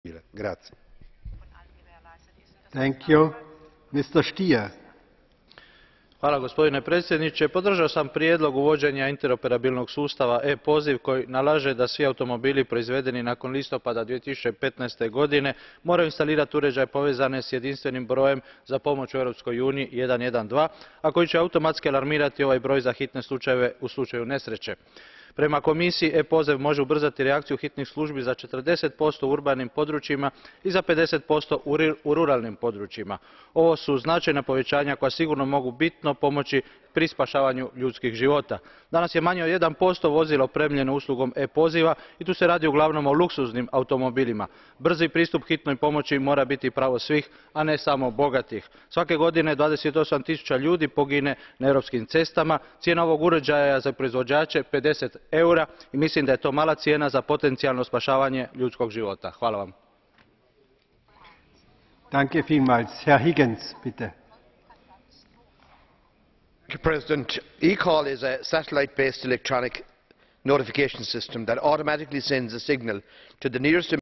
Grazie. Thank you. Mr. Stier. Hvala gospodine predsjedniče. Podržao sam prijedlog uvođenja interoperabilnog sustava E-poziv koji nalaže da svi automobili proizvedeni nakon listopada 2015. godine moraju instalirati uređaje povezane s jedinstvenim brojem za pomoć u Europskoj uniji 112, a koji će automatski alarmirati ovaj broj za hitne slučajeve u slučaju nesreće. Prema Komisiji, E-poziv može ubrzati reakciju hitnih službi za 40% u urbanim područjima i za 50% u ruralnim područjima. Ovo su značajna povećanja koja sigurno mogu bitno pomoći pri spašavanju ljudskih života. Danas je manje od 1% vozila opremljeno uslugom E-poziva i tu se radi uglavnom o luksuznim automobilima. Brzi pristup hitnoj pomoći mora biti pravo svih, a ne samo bogatih. Svake godine 28.000 ljudi pogine na europskim cestama. Cijena ovog uređaja za proizvođače 50 eura i mislim da je to mala cijena za potencijalno spašavanje ljudskog života. Hvala vam. Danke vielmals. Herr Higgins, bitte. Mr. President, eCall is a satellite-based electronic notification system that automatically sends a signal to the nearest